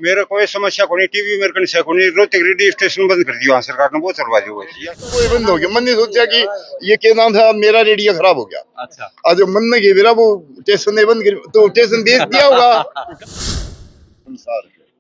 मेरे कोई समस्या को नहीं, टीवी मेरे को नहीं को नहीं, रोहतक रेडियो स्टेशन बंद कर दिया सरकार ने, बहुत चलवा दी कोई बंद हो गया। मन ने सोचा कि ये क्या नाम था, मेरा रेडियो खराब हो गया। अच्छा, आज मन में गया मेरा वो स्टेशन ने बंद कर, तो स्टेशन बेच दिया होगा।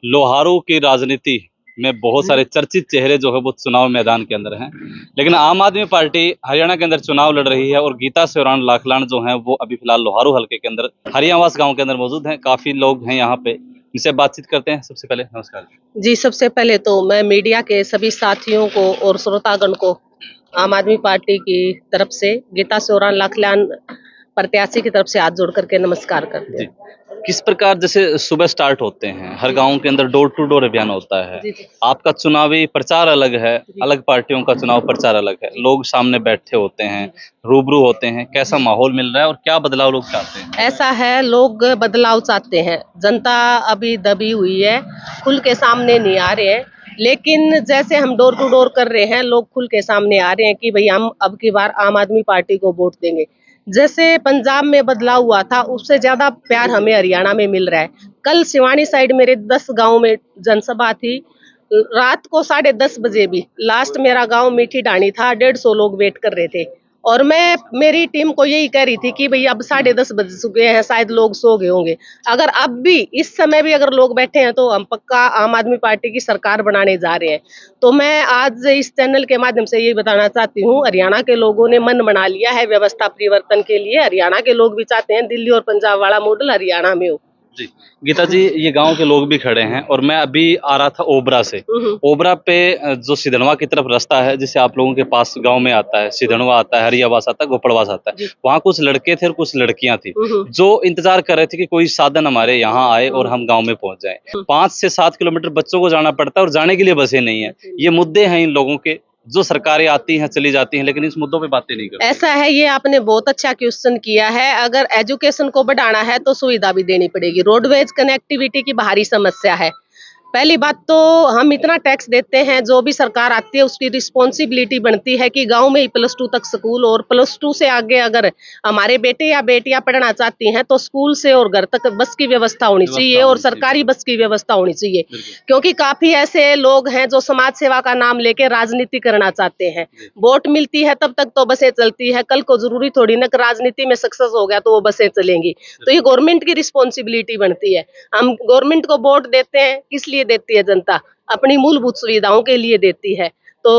लोहारू की राजनीति में बहुत सारे चर्चित चेहरे जो है वो चुनाव मैदान के अंदर हैं, लेकिन आम आदमी पार्टी हरियाणा के अंदर चुनाव लड़ रही है और गीता सेवरान लाखलान जो हैं वो अभी फिलहाल लोहारू हलके के अंदर हरियावास गांव के अंदर मौजूद हैं। काफी लोग हैं यहाँ पे, इनसे बातचीत करते हैं। सबसे पहले नमस्कार जी, सबसे पहले तो मैं मीडिया के सभी साथियों को और श्रोतागण को आम आदमी पार्टी की तरफ से गीता सेवरान लाखलान प्रत्याशी की तरफ से हाथ जोड़ करके नमस्कार करते हैं। किस प्रकार जैसे सुबह स्टार्ट होते हैं, हर गांव के अंदर डोर टू डोर अभियान होता है, जी, जी। आपका चुनावी प्रचार अलग है, अलग पार्टियों का चुनाव प्रचार अलग है, लोग सामने बैठे होते हैं, रूबरू होते हैं, कैसा माहौल मिल रहा है और क्या बदलाव लोग चाहते हैं? ऐसा है, लोग बदलाव चाहते हैं। जनता अभी दबी हुई है, खुल के सामने नहीं आ रहे हैं, लेकिन जैसे हम डोर टू डोर कर रहे हैं, लोग खुल के सामने आ रहे हैं कि भाई हम अब की बार आम आदमी पार्टी को वोट देंगे। जैसे पंजाब में बदलाव हुआ था, उससे ज्यादा प्यार हमें हरियाणा में मिल रहा है। कल सिवानी साइड मेरे 10 गांव में जनसभा थी, रात को 10:30 बजे भी लास्ट मेरा गांव मीठी डाणी था, 150 लोग वेट कर रहे थे और मैं मेरी टीम को यही कह रही थी कि भई अब 10:30 बज चुके हैं, शायद लोग सो गए होंगे। अगर अब भी इस समय भी अगर लोग बैठे हैं तो हम पक्का आम आदमी पार्टी की सरकार बनाने जा रहे हैं। तो मैं आज इस चैनल के माध्यम से यही बताना चाहती हूँ, हरियाणा के लोगों ने मन बना लिया है व्यवस्था परिवर्तन के लिए। हरियाणा के लोग भी चाहते हैं दिल्ली और पंजाब वाला मॉडल हरियाणा में हो। जी गीता जी, ये गांव के लोग भी खड़े हैं और मैं अभी आ रहा था ओबरा से। ओबरा पे जो सिधनवा की तरफ रास्ता है, जिसे आप लोगों के पास गांव में आता है, सिधनवा आता है, हरियावास आता है, गोपड़वास आता है, वहाँ कुछ लड़के थे और कुछ लड़कियां थी जो इंतजार कर रहे थे कि कोई साधन हमारे यहाँ आए और हम गाँव में पहुंच जाए। 5 से 7 किलोमीटर बच्चों को जाना पड़ता है और जाने के लिए बसें नहीं है। ये मुद्दे हैं इन लोगों के, जो सरकारें आती हैं चली जाती हैं, लेकिन इस मुद्दों पे बातें नहीं करती। ऐसा है, ये आपने बहुत अच्छा क्वेश्चन किया है। अगर एजुकेशन को बढ़ाना है तो सुविधा भी देनी पड़ेगी। रोडवेज कनेक्टिविटी की भारी समस्या है। पहली बात तो हम इतना टैक्स देते हैं, जो भी सरकार आती है उसकी रिस्पॉन्सिबिलिटी बनती है कि गांव में ही +2 तक स्कूल, और +2 से आगे अगर हमारे बेटे या बेटियां पढ़ना चाहती हैं तो स्कूल से और घर तक बस की व्यवस्था होनी चाहिए और सरकारी बस की व्यवस्था होनी चाहिए। क्योंकि काफी ऐसे लोग हैं जो समाज सेवा का नाम लेके राजनीति करना चाहते हैं। वोट मिलती है तब तक तो बसें चलती है, कल को जरूरी थोड़ी ना राजनीति में सक्सेस हो गया तो वो बसें चलेंगी। तो ये गवर्नमेंट की रिस्पॉन्सिबिलिटी बनती है। हम गवर्नमेंट को वोट देते हैं, किस लिए देती है जनता? अपनी मूलभूत सुविधाओं के लिए देती है। तो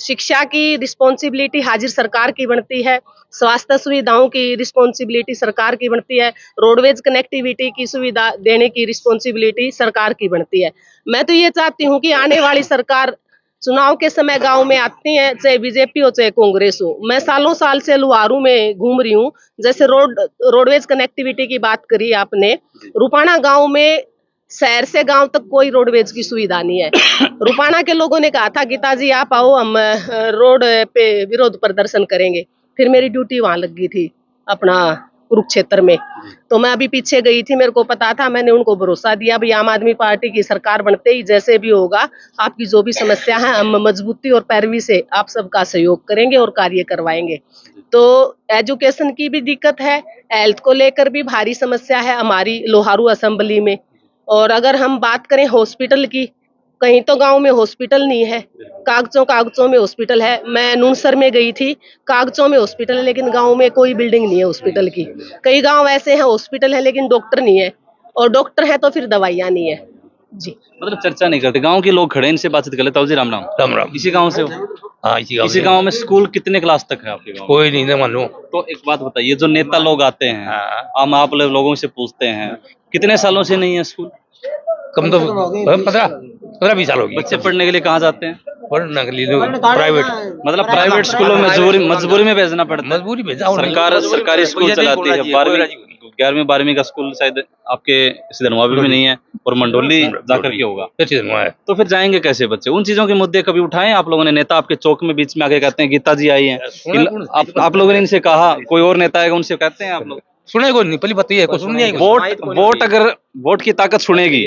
शिक्षा की रिस्पॉन्सिबिलिटी हाजिर सरकार की बनती है, स्वास्थ्य सुविधाओं की रिस्पॉन्सिबिलिटी सरकार की बनती है, रोडवेज कनेक्टिविटी की सुविधा देने की रिस्पॉन्सिबिलिटी सरकार की बनती है। मैं तो ये चाहती हूँ कि आने वाली सरकार चुनाव के समय गांव में आती है, चाहे बीजेपी हो चाहे कांग्रेस हो। मैं सालों साल से लोहारू में घूम रही हूँ। जैसे रोडवेज कनेक्टिविटी की बात करी आपने, रुपाना गांव में शहर से गांव तक कोई रोडवेज की सुविधा नहीं है। रुपाना के लोगों ने कहा था गीता जी आप आओ, हम रोड पे विरोध प्रदर्शन करेंगे। फिर मेरी ड्यूटी वहां लग गई थी अपना कुरुक्षेत्र में, तो मैं अभी पीछे गई थी, मेरे को पता था, मैंने उनको भरोसा दिया भाई आम आदमी पार्टी की सरकार बनते ही जैसे भी होगा आपकी जो भी समस्या है हम मजबूती और पैरवी से आप सबका सहयोग करेंगे और कार्य करवाएंगे। तो एजुकेशन की भी दिक्कत है, हेल्थ को लेकर भी भारी समस्या है हमारी लोहारू असेंबली में। और अगर हम बात करें हॉस्पिटल की, कहीं तो गांव में हॉस्पिटल नहीं है, कागजों में हॉस्पिटल है। मैं नूनसर में गई थी, कागजों में हॉस्पिटल है लेकिन गांव में कोई बिल्डिंग नहीं है हॉस्पिटल की। कई गांव ऐसे हैं हॉस्पिटल है लेकिन डॉक्टर नहीं है, और डॉक्टर है तो फिर दवाइयाँ नहीं है। जी, मतलब चर्चा नहीं करते, गांव के लोग खड़े, इनसे बातचीत कर लेता हूँ। जी राम राम। राम राम। इसी गांव से हो? हाँ, इसी गांव में स्कूल कितने क्लास तक है आपके गांव? कोई नहीं ना मानो। तो एक बात बताइए, जो नेता लोग आते हैं, हम आप लोगों से पूछते हैं कितने सालों से नहीं है स्कूल? कम तो 15-20 साल हो गए। बच्चे पढ़ने के लिए कहाँ जाते हैं? पढ़ने के लिए प्राइवेट, मतलब प्राइवेट स्कूलों में मजबूरी में भेजना पड़ता है। मजबूरी भेजा। सरकार सरकारी स्कूल चलाती है। 11वीं 12वीं का स्कूल शायद आपके सिधनवा में नहीं है और मंडोली जाकर के होगा, तो फिर जाएंगे कैसे बच्चे? उन चीजों के मुद्दे कभी उठाए आप लोगों ने? नेता आपके चौक में बीच में आके कहते हैं गीता जी आई हैं, आप लोगों ने इनसे कहा? कोई और नेता आएगा उनसे कहते हैं आप लोग? सुने को नहीं, पहली बात ये है, सुननी है। वोट अगर वोट की ताकत सुनेगी,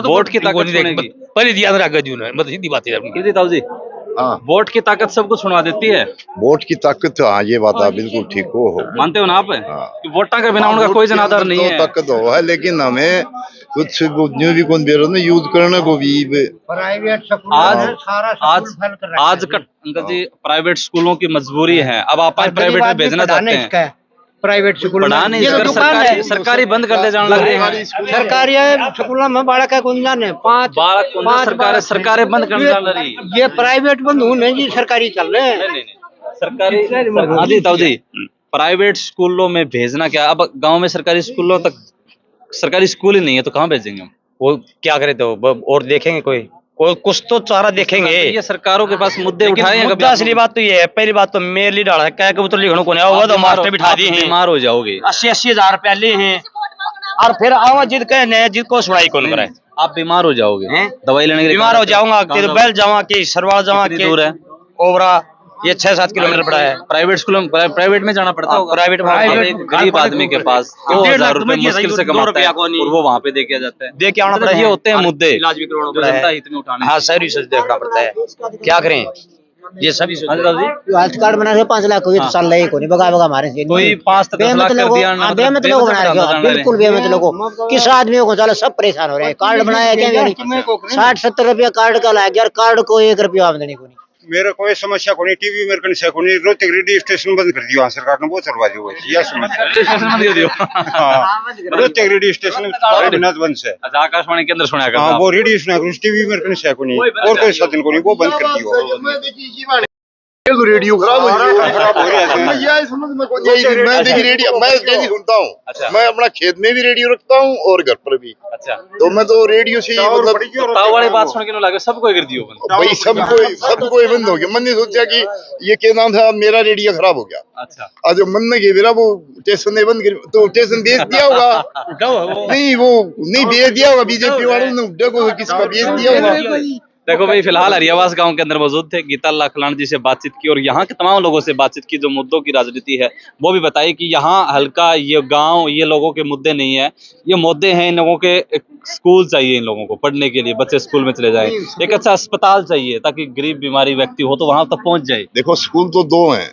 वोट की ताकत सुनेगी, पहले ध्यान रखा जी ने, मतलब सीधी बात है। जी ताऊ जी, हाँ वोट की ताकत सबको सुना देती है। वोट की ताकत तो हाँ ये बात आप बिल्कुल ठीक हो मानते हो ना आप हाँ। कि वोटा के बिना उनका कोई जनाधार नहीं है। ताकत हो है लेकिन हमें कुछ न्यू भी कौन बेरो ना यूज करने को भी प्राइवेट स्कूल आज का अंकल जी प्राइवेट स्कूलों की मजबूरी है। अब आप प्राइवेट में भेजना चाहते हैं, प्राइवेट स्कूल पढ़ा नहीं अगर सरकारी बंद कर दे जाने लग रहे हैं। सरकारी स्कूल में बड़ा का गुंजान है पाँच सरकारें बंद करने जा रही है। ये प्राइवेट बंद नहीं जी सरकारी चल रहे हैं। नहीं सरकारी आदि ताऊ जी प्राइवेट स्कूलों में भेजना क्या, अब गांव में सरकारी स्कूलों तक सरकारी स्कूल ही नहीं है तो कहाँ भेजेंगे हम? वो क्या करे तो और देखेंगे कोई कुछ तो चारा देखेंगे। ये सरकारों के पास मुद्दे उठाए हैं कभी? मुद्दा असली बात तो ये है, पहली बात तो मेरे लिए डाला है क्या कबूतर लिखने को नहीं आओगे तो मास्टर बिठा दिए हैं, बीमार हो जाओगे। 80,000 रुपया लिए हैं और फिर आओ जिद कहने जिद को सुनाई कौन करे। आप बीमार हो जाओगे, दवाई लेने के लिए बीमार हो जाऊंगा कि बैल जाऊंगा कि सरवाल जाऊंगा कितनी कि दूर है? ओबरा ये 6-7 किलोमीटर पड़ा है। प्राइवेट स्कूल प्राइवेट में जाना पड़ता होगा। प्राइवेट में एक गरीब आदमी के पास 2,000 रुपए मुश्किल से कमाता है और वो वहाँ पे दे के जाता है। दे के आना पड़ता है। ये होते हैं मुद्दे इलाज भी करवाना जो पड़ता जनता है। हित में उठाने। हाँ सारी सोच देखना पड़ता है, क्या करें ये सभी सोच। हेल्थ कार्ड बना के 5 लाख कोई साल लगे कोई बगा मारे कोई 5 10 लाख कर दिया ना, बेमतलब बना रहे बिल्कुल बेमतलब को किस आदमियों को चलो सब परेशान हो रहे हैं। कार्ड बनाया क्या 60-70 रुपया कार्ड का लाया यार, कार्ड को 1 रुपया आमदनी को नहीं। मेरे कोई समस्या को नहीं, टीवी मेरे को को नहीं, रोहतक रेडियो स्टेशन बंद कर दिया सरकार ने, वो चलवा दियो यह समस्या। हाँ रोहतक रेडियो स्टेशन बिना बंद से। अच्छा आकाशवाणी केंद्र सुना करता हाँ आप? वो रेडियो सुना टीवी मेरे को नहीं और कोई साधन को नहीं, वो बंद कर दियो। रेडियो खराब हो खराब हो रहा है। यही समझ में कौन यही मैं देखी रेडियो मैं डेली सुनता अच्छा। हूँ। मैं अपना खेत में भी रेडियो रखता हूँ और घर पर भी, अच्छा तो मैं तो रेडियो से ही मतलब ताऊ वाली बात सुन के लगे सबको कर दियो बंद। भाई सबको बंद हो गया। मैंने सोचा कि ये क्या नाम था मेरा रेडियो खराब हो गया। अच्छा आज मन में गया मेरा वो स्टेशन ने बंद कर तो स्टेशन बेच दिया होगा। नहीं वो नहीं बेच दिया होगा, बीजेपी वालों ने देखो किसका बेच दिया होगा। देखो भाई फिलहाल हरियावास गांव के अंदर मौजूद थे, गीता लाखलान जी से बातचीत की और यहाँ के तमाम लोगों से बातचीत की जो मुद्दों की राजनीति है वो भी बताई कि यहाँ हल्का ये गांव ये लोगों के मुद्दे नहीं है, ये मुद्दे हैं इन लोगों के। एक स्कूल चाहिए इन लोगों को पढ़ने के लिए, बच्चे स्कूल में चले जाएं, एक अच्छा अस्पताल चाहिए ताकि गरीब बीमारी व्यक्ति हो तो वहां तक पहुंच जाए। देखो स्कूल तो 2 हैं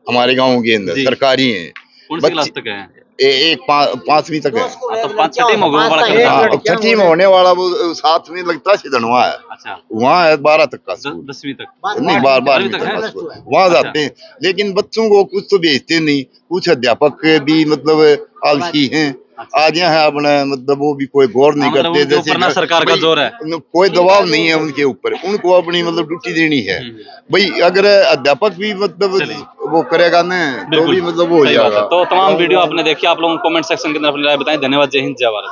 हमारे गाँव के अंदर, जी। सरकारी हैं। कौन सी क्लास तक है? एक 5वीं तक है। तो 5-6 में होगा बड़ा करता। हाँ, 6वीं में होने वाला वो 7 में लगता है सिधनवा है, अच्छा वहाँ है 12 तक का स्कूल। 10वीं तक नहीं 12वीं तक है? का स्कूल वहाँ जाते हैं, लेकिन बच्चों को कुछ तो भेजते नहीं। कुछ अध्यापक भी मतलब आलसी हैं। आज यहाँ अपने मतलब वो भी कोई गौर नहीं मतलब करते। उनके ऊपर ना सरकार का जोर है। कोई दबाव नहीं है उनके ऊपर, उनको अपनी मतलब ड्यूटी देनी है भाई। अगर अध्यापक भी मतलब वो करेगा ना तो भी मतलब वो हो सही बात है। जाएगा। तो तमाम वीडियो आपने देखी, आप लोगों को कमेंट सेक्शन के अंदर अपनी राय बताएं। धन्यवाद, जय हिंद, जय भारत।